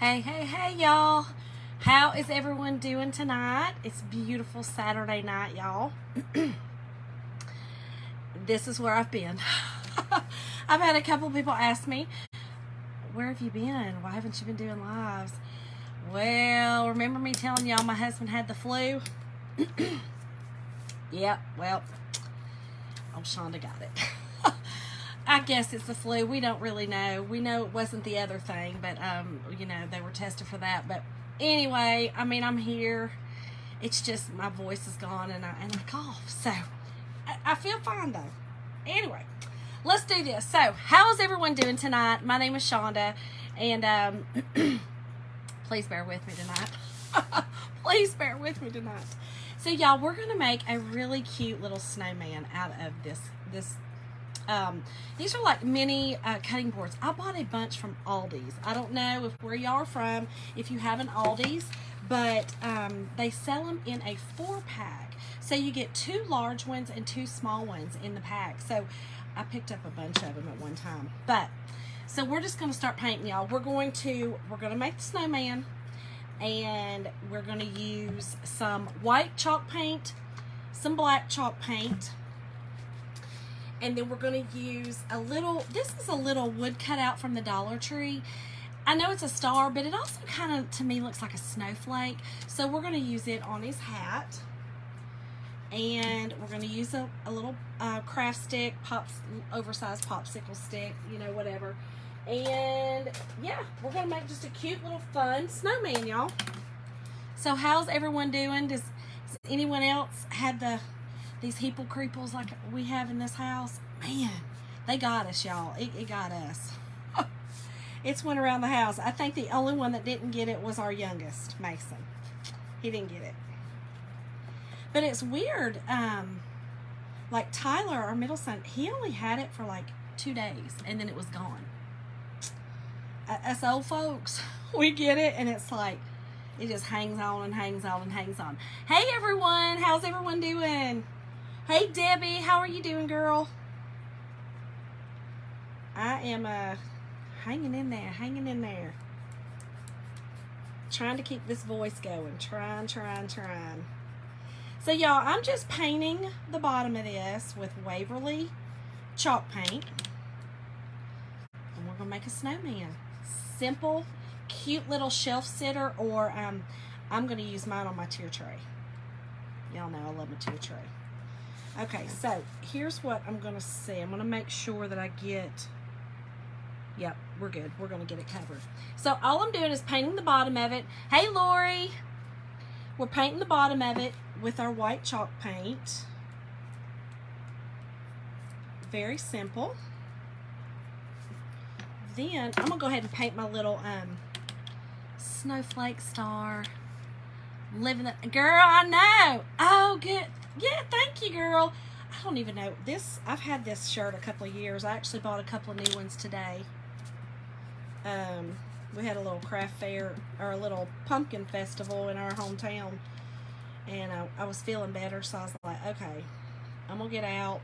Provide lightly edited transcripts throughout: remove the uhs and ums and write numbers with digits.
Hey, hey, hey, y'all. How is everyone doing tonight? It's beautiful Saturday night, y'all. This is where I've been. I've had a couple people ask me, where have you been? Why haven't you been doing lives? Well, remember me telling y'all my husband had the flu? Yep, well, old Shonda got it. I guess it's the flu. We don't really know. We know it wasn't the other thing, but they were tested for that. But anyway, I'm here. It's just my voice is gone and I cough. So I feel fine though. Anyway, let's do this. So, how is everyone doing tonight? My name is Shonda, and please bear with me tonight. Please bear with me tonight. So, y'all, we're gonna make a really cute little snowman out of this. These are like mini cutting boards. I bought a bunch from Aldi's. I don't know where y'all are from, if you have an Aldi's, but they sell them in a 4-pack. So you get 2 large ones and 2 small ones in the pack. So I picked up a bunch of them at one time. So we're just going to start painting, y'all. We're going to make the snowman, and we're going to use some white chalk paint, some black chalk paint, and then we're going to use this is a little wood cutout from the Dollar Tree. I know it's a star, but it also kind of, to me, looks like a snowflake. So we're going to use it on his hat. And we're going to use a little craft stick, oversized popsicle stick, whatever. And yeah, we're going to make just a cute little fun snowman, y'all. So how's everyone doing? Does anyone else had these heeple creeples like we have in this house? Man, they got us, y'all. It got us. It's went around the house. I think the only one that didn't get it was our youngest, Mason. He didn't get it. But it's weird. Like Tyler, our middle son, he only had it for like 2 days, and then it was gone. Us old folks, we get it, and it's like, it just hangs on and hangs on and hangs on. Hey, everyone. How's everyone doing? Hey, Debbie. How are you doing, girl? I am hanging in there. Trying to keep this voice going. Trying. So, y'all, I'm just painting the bottom of this with Waverly chalk paint. And we're going to make a snowman. Simple, cute little shelf sitter, or I'm going to use mine on my tier tray. Y'all know I love my tier tray. Okay, so here's what I'm going to see. I'm going to make sure that I get... Yep, we're good. We're going to get it covered. So all I'm doing is painting the bottom of it. Hey, Lori! We're painting the bottom of it with our white chalk paint. Very simple. Then I'm going to go ahead and paint my little snowflake star. Living the... Girl, I know! Oh, good. Yeah, thank you, girl. I don't even know. I've had this shirt a couple of years. I actually bought a couple of new ones today. We had a little craft fair, or a little pumpkin festival in our hometown, and I was feeling better, so I was like, okay, I'm gonna get out.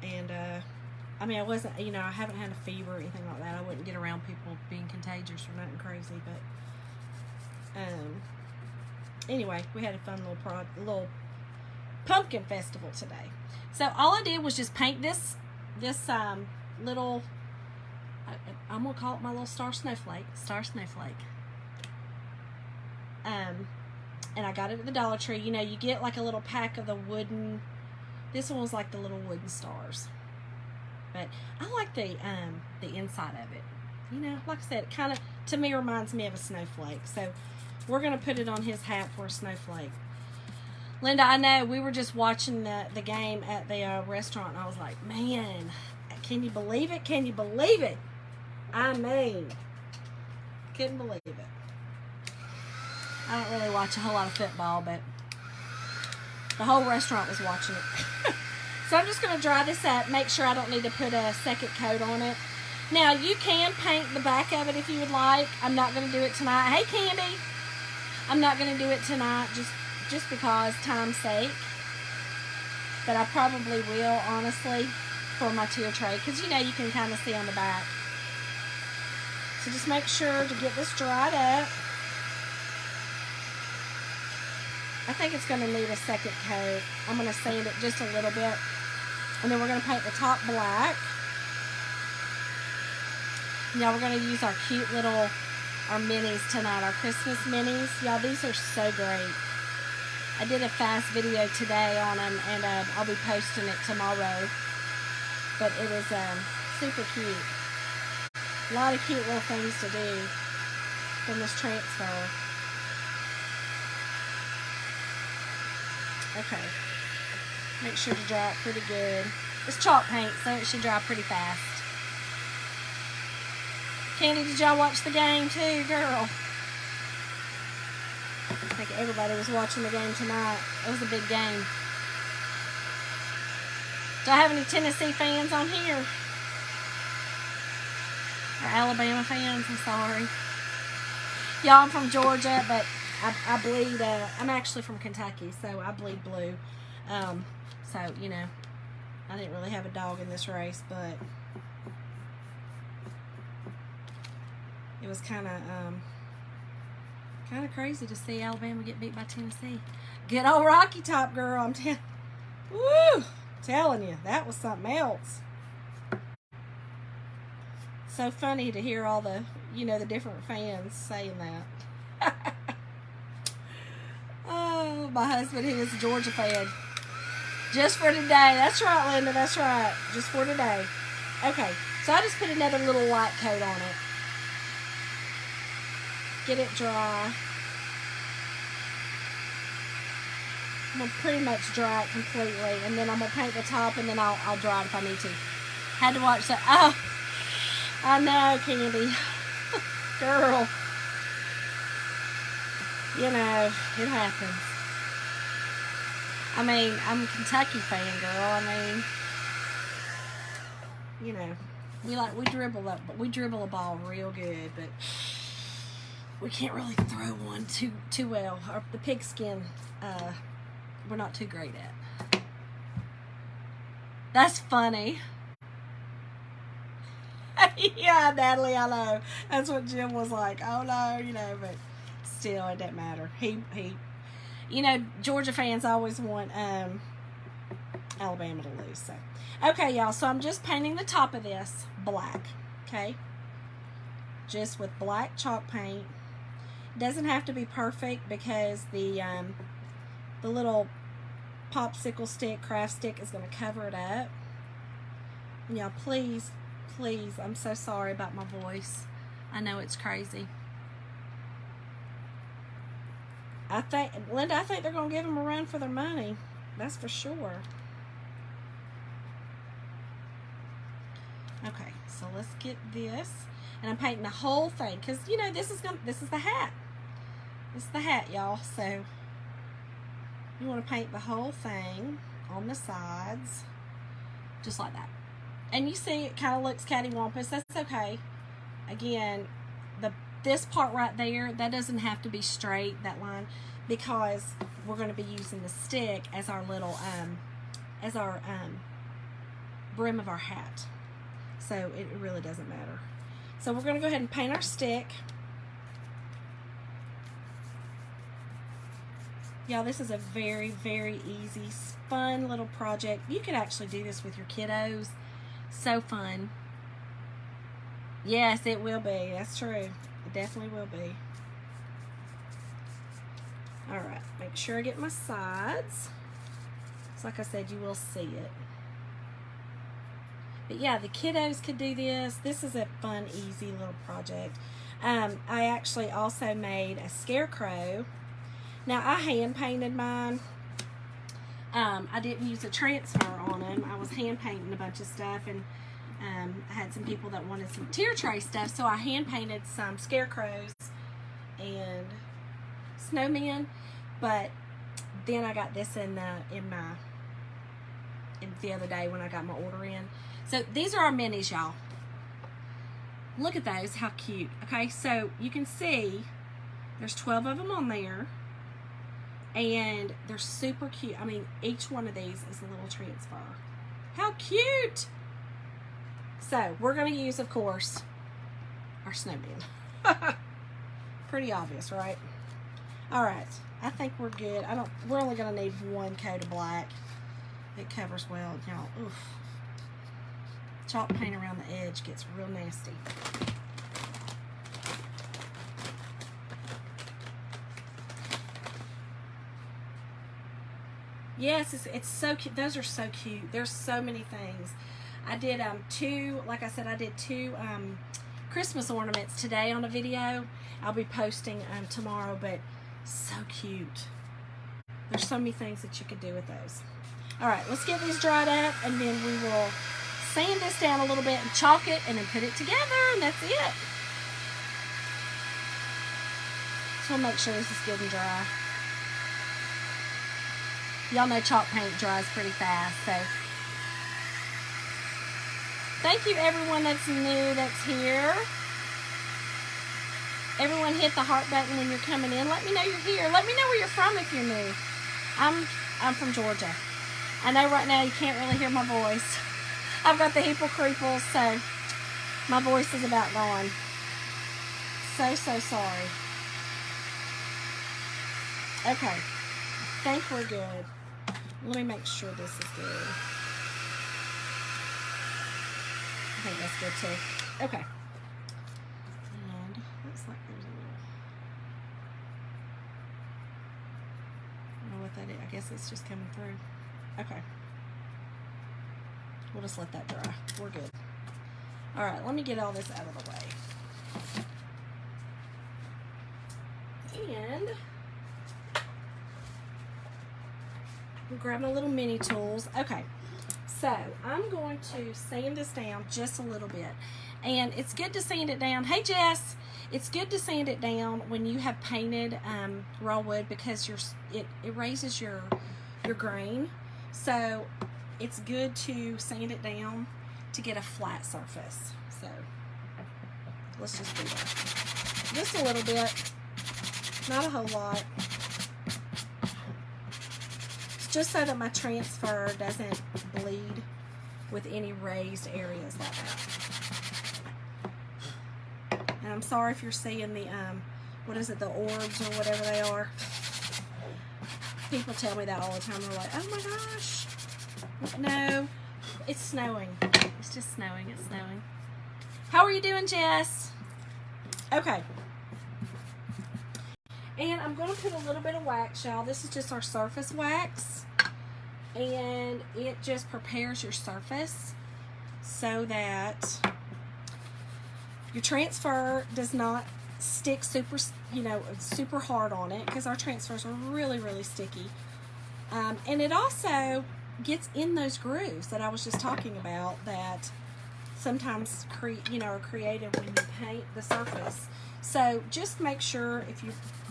And I wasn't, I haven't had a fever or anything like that. I wouldn't get around people being contagious or nothing crazy, but anyway, we had a fun little pumpkin festival today. So all I did was just paint this little, I'm gonna call it my little star snowflake. And I got it at the Dollar Tree. You get like a little pack of the wooden. This one was like the little wooden stars, but I like the inside of it. Like I said, it kind of, to me, reminds me of a snowflake. So we're gonna put it on his hat for a snowflake. Linda, I know we were just watching the game at the restaurant, and I was like, man, can you believe it? Can you believe it? Couldn't believe it. I don't really watch a whole lot of football, but the whole restaurant was watching it. So I'm just going to dry this up, make sure I don't need to put a second coat on it. Now, you can paint the back of it if you would like. I'm not going to do it tonight. Hey, Candy. I'm not going to do it tonight just because, time's sake. But I probably will, honestly, for my tier tray, because, you can kind of see on the back. So just make sure to get this dried up. I think it's going to need a second coat. I'm going to sand it just a little bit. And then we're going to paint the top black. Y'all, we're going to use our cute little, our minis tonight, our Christmas minis. Y'all, these are so great. I did a fast video today on them, and I'll be posting it tomorrow. But it is super cute. A lot of cute little things to do from this transfer. Okay. Make sure to dry it pretty good. It's chalk paint, so it should dry pretty fast. Candy, did y'all watch the game too, girl? I think everybody was watching the game tonight. It was a big game. Do I have any Tennessee fans on here? Or Alabama fans? I'm sorry. Y'all, I'm from Georgia, but I bleed, I'm actually from Kentucky, so I bleed blue. So, you know, I didn't really have a dog in this race, but it was kind of crazy to see Alabama get beat by Tennessee. Good old Rocky Top, girl. I'm telling you, that was something else. So funny to hear all the, you know, the different fans saying that. Oh, my husband, he was a Georgia fan. Just for today. That's right, Linda. That's right. Just for today. Okay. So I just put another little light coat on it. Get it dry. I'm going to pretty much dry it completely. And then I'm going to paint the top, and then I'll dry it if I need to. Had to watch that. Oh, I know, Candy. Girl. You know, it happens. I mean, I'm a Kentucky fan, girl. I mean, you know, we dribble a ball real good, but we can't really throw one too well. The pigskin, we're not too great at. That's funny. Yeah, Natalie, I know. That's what Jim was like. Oh no, you know, but still, it doesn't matter. He, you know, Georgia fans always want Alabama to lose. So, okay, y'all. So I'm just painting the top of this black. Okay, just with black chalk paint. It doesn't have to be perfect because the little popsicle stick, craft stick, is going to cover it up. And y'all, please, I'm so sorry about my voice. I know it's crazy. Linda, I think they're going to give them a run for their money. That's for sure. Okay, so let's get this. And I'm painting the whole thing because, you know, this is the hat. This is the hat, y'all. So you want to paint the whole thing on the sides, just like that. And you see it kind of looks cattywampus. That's okay. Again, this part right there, that doesn't have to be straight, that line, because we're going to be using the stick as our little, brim of our hat. So it really doesn't matter. So we're going to go ahead and paint our stick. Y'all, this is a very, very easy, fun little project. You could actually do this with your kiddos. So fun. Yes, it will be. That's true. It definitely will be. Alright, make sure I get my sides. So like I said, you will see it. But yeah, the kiddos could do this. This is a fun, easy little project. I actually also made a scarecrow. Now, I hand painted mine. I didn't use a transfer on them. I was hand painting a bunch of stuff, and I had some people that wanted some tier tray stuff, so I hand painted some scarecrows and snowmen. But then I got this in the other day when I got my order in. So these are our minis, y'all. Look at those, how cute. Okay, so you can see there's 12 of them on there. And they're super cute. I mean, each one of these is a little transfer. How cute! So, we're going to use, of course, our snowman. Pretty obvious, right? All right, I think we're good. We're only gonna need one coat of black. It covers well, y'all. Oof. Chalk paint around the edge gets real nasty. Yes, it's so cute. Those are so cute. There's so many things. I did like I said, I did two Christmas ornaments today on a video. I'll be posting tomorrow, but so cute. There's so many things that you could do with those. All right, let's get these dried up, and then we will sand this down a little bit and chalk it, and then put it together, and that's it. So I'll make sure this is good and dry. Y'all know chalk paint dries pretty fast, so thank you everyone that's new, that's here. Everyone hit the heart button when you're coming in. Let me know you're here. Let me know where you're from if you're new. I'm from Georgia. I know right now you can't really hear my voice. I've got the heeple creeples, so my voice is about gone. So sorry. Okay, I think we're good. Let me make sure this is good. I think that's good too. Okay. And looks like there's a little, I don't know what that is. I guess it's just coming through. Okay. We'll just let that dry. We're good. All right, let me get all this out of the way. And grab my little mini tools. Okay, so I'm going to sand this down just a little bit, and it's good to sand it down. Hey Jess, it's good to sand it down when you have painted raw wood, because it raises your grain. So it's good to sand it down to get a flat surface. So let's just do that. Just a little bit, not a whole lot. Just so that my transfer doesn't bleed with any raised areas like that. And I'm sorry if you're seeing the, what is it, the orbs or whatever they are. People tell me that all the time. They're like, oh my gosh. No, it's snowing. It's just snowing. It's snowing. How are you doing, Jess? Okay. And I'm going to put a little bit of wax, y'all. This is just our surface wax. And it just prepares your surface so that your transfer does not stick super hard on it, because our transfers are really, really sticky. And it also gets in those grooves that I was just talking about that sometimes are created when you paint the surface. So just make sure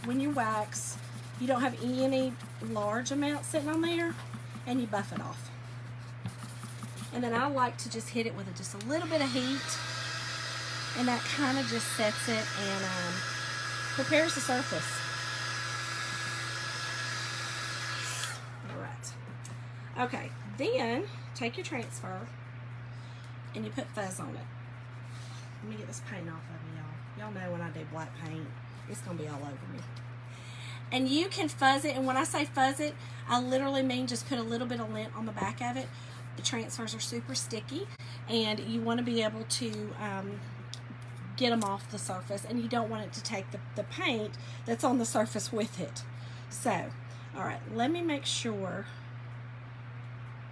when you wax, you don't have any large amount sitting on there, and you buff it off. And then I like to just hit it with just a little bit of heat, and that kind of just sets it and prepares the surface. All right. Okay, then take your transfer and you put fuzz on it. Let me get this paint off of me, y'all. Y'all know when I do black paint, it's gonna be all over me. And you can fuzz it, and when I say fuzz it, I literally mean just put a little bit of lint on the back of it. The transfers are super sticky, and you want to be able to get them off the surface, and you don't want it to take the paint that's on the surface with it. So, all right, let me make sure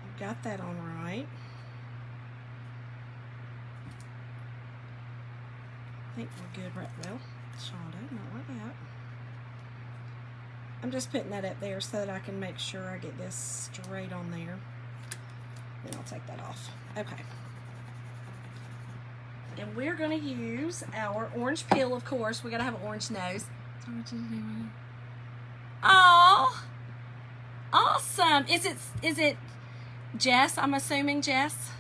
I've got that on right. I think we're good right well. Shonda, not like that. I'm just putting that up there so that I can make sure I get this straight on there. Then I'll take that off. Okay. And we're going to use our orange peel, of course. We got to have an orange nose. Oh, awesome. Is it Jess? I'm assuming Jess.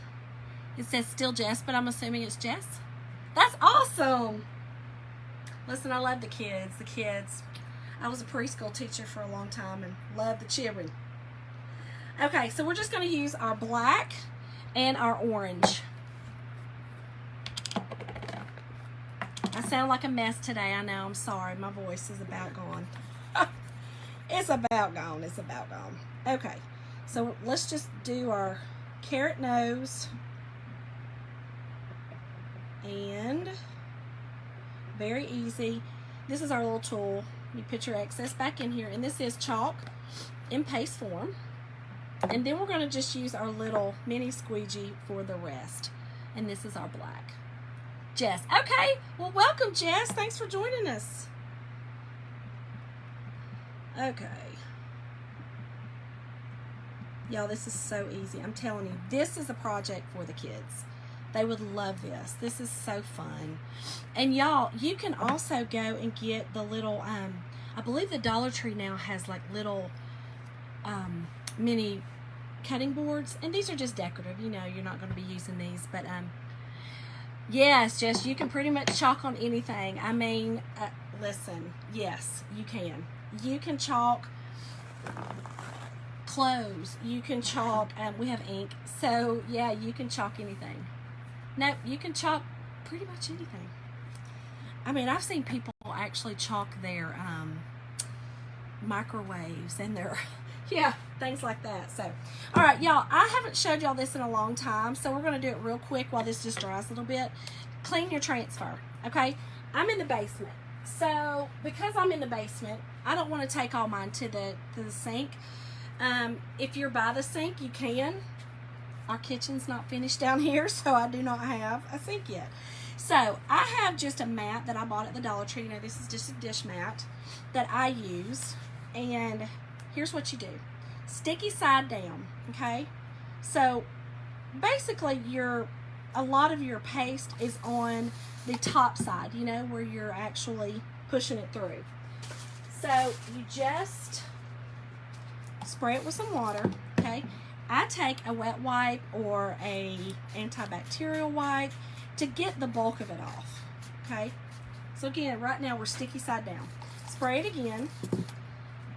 It says still Jess, but I'm assuming it's Jess. That's awesome. Listen, I love the kids. The kids. I was a preschool teacher for a long time and love the children. Okay, so we're just going to use our black and our orange. I sound like a mess today. I know. I'm sorry. My voice is about gone. It's about gone. It's about gone. Okay. So let's just do our carrot nose. And very easy. This is our little tool. You put your excess back in here. And this is chalk in paste form. And then we're going to just use our little mini squeegee for the rest. And this is our black. Jess. Okay. Well, welcome, Jess. Thanks for joining us. Okay. Y'all, this is so easy. I'm telling you, this is a project for the kids. They would love this. This is so fun. And y'all, you can also go and get the little, I believe the Dollar Tree now has like little mini cutting boards. And these are just decorative. You know, you're not going to be using these. But yes, Jess, you can pretty much chalk on anything. I mean, listen, yes, you can. You can chalk clothes. You can chalk, we have ink. So, yeah, you can chalk anything. No, you can chalk pretty much anything. I mean, I've seen people actually chalk their microwaves and their, yeah, things like that. So, all right, y'all, I haven't showed y'all this in a long time, so we're going to do it real quick while this just dries a little bit. Clean your transfer, okay? I'm in the basement. So, because I'm in the basement, I don't want to take all mine to the sink. If you're by the sink, you can. Our kitchen's not finished down here, so I do not have a sink yet. So I have just a mat that I bought at the Dollar Tree. You know, this is just a dish mat that I use. And here's what you do. Sticky side down, okay? So basically a lot of your paste is on the top side, you know, where you're actually pushing it through. So you just spray it with some water, okay? I take a wet wipe or a antibacterial wipe to get the bulk of it off, okay? So again, right now we're sticky side down. Spray it again.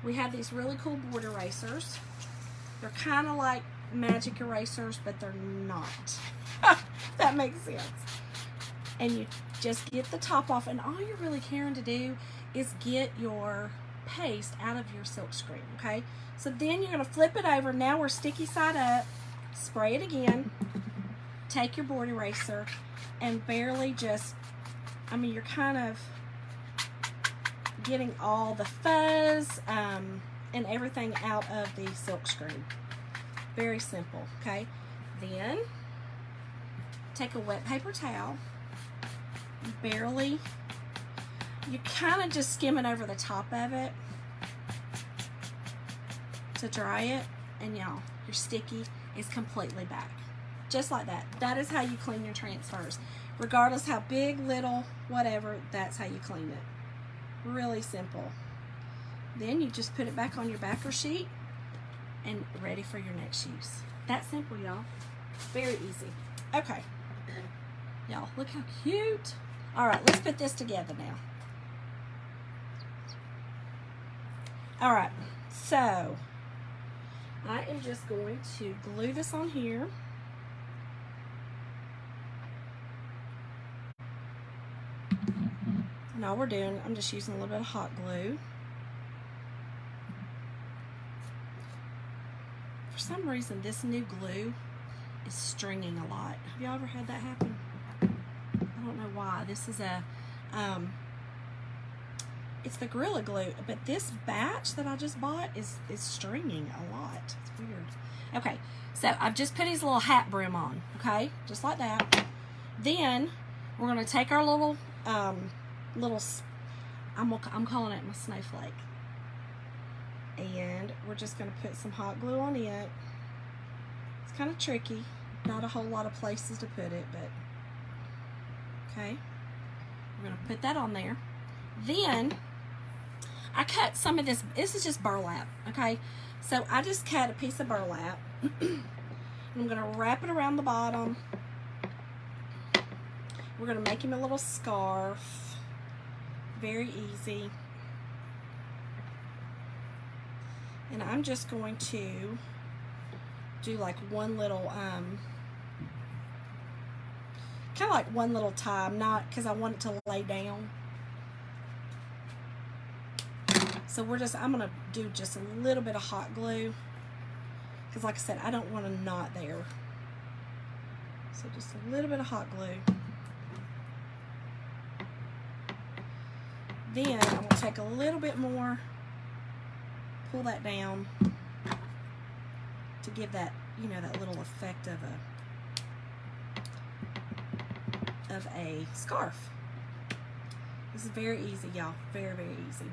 We have these really cool board erasers. They're kind of like magic erasers, but they're not. That makes sense. And you just get the top off, and all you're really caring to do is get your paste out of your silk screen, okay? So then you're going to flip it over. Now we're sticky side up. Spray it again. Take your board eraser and barely just, I mean, you're kind of getting all the fuzz and everything out of the silk screen. Very simple, okay? Then take a wet paper towel. Barely, you kind of just skim it over the top of it to dry it, and y'all, your sticky is completely back. Just like that. That is how you clean your transfers. Regardless how big, little, whatever, that's how you clean it. Really simple. Then you just put it back on your backer sheet and ready for your next use. That simple, y'all. Very easy. Okay. Y'all, look how cute. All right, let's put this together now. All right, so I am just going to glue this on here. And all we're doing, I'm just using a little bit of hot glue. For some reason, this new glue is stringing a lot. Have y'all ever had that happen? I don't know why. This is a, it's the Gorilla Glue, but this batch that I just bought is stringing a lot. It's weird. Okay, so I've just put his little hat brim on, okay? Just like that. Then we're gonna take our little, I'm calling it my snowflake. And we're just gonna put some hot glue on it. It's kind of tricky. Not a whole lot of places to put it, but okay. We're gonna put that on there. Then I cut some of this is just burlap, okay? So I just cut a piece of burlap. I'm gonna wrap it around the bottom. We're gonna make him a little scarf. Very easy. And I'm just going to do like one little kind of like one little tie, not because I want it to lay down. So I'm going to do just a little bit of hot glue because like I said, I don't want a knot there. So just a little bit of hot glue. Then I'm going to take a little bit more, pull that down to give that, you know, that little effect of a scarf. This is very easy, y'all. Very, very easy.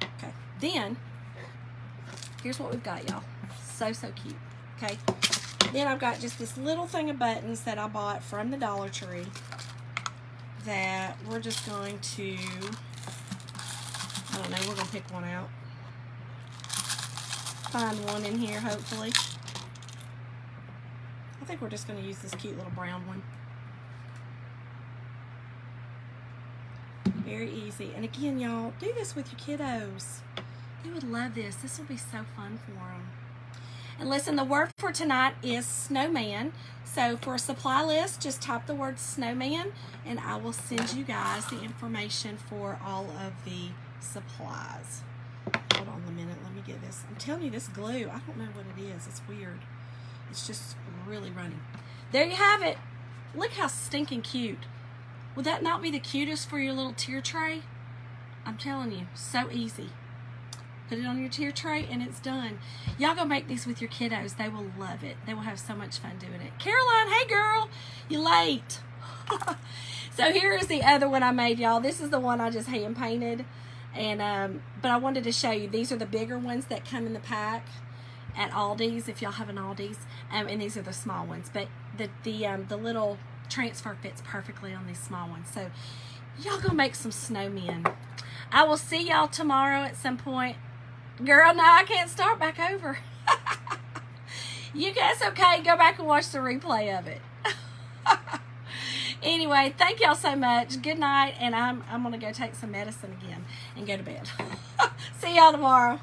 Okay, then here's what we've got, y'all. So cute. Okay, then I've got just this little thing of buttons that I bought from the Dollar Tree that we're just going to, I don't know, we're going to pick one out. Find one in here, hopefully. I think we're just going to use this cute little brown one. Very easy. And again, y'all, do this with your kiddos. They would love this. This will be so fun for them. And listen, the word for tonight is snowman. So for a supply list, just type the word snowman and I will send you guys the information for all of the supplies. Hold on a minute, let me get this. I'm telling you, this glue, I don't know what it is. It's weird. It's just really running. There you have it. Look how stinking cute. Would that not be the cutest for your little tier tray? I'm telling you, so easy. Put it on your tier tray and it's done. Y'all go make these with your kiddos. They will love it. They will have so much fun doing it. Caroline, hey girl, you late. So here is the other one I made, y'all. This is the one I just hand painted. And but I wanted to show you. These are the bigger ones that come in the pack at Aldi's, if y'all have an Aldi's. And these are the small ones. But the little transfer fits perfectly on these small ones. So y'all go make some snowmen. I will see y'all tomorrow at some point. Girl, no, I can't start back over. You guys, okay, go back and watch the replay of it. Anyway, thank y'all so much. Good night, and I'm going to go take some medicine again and go to bed. See y'all tomorrow.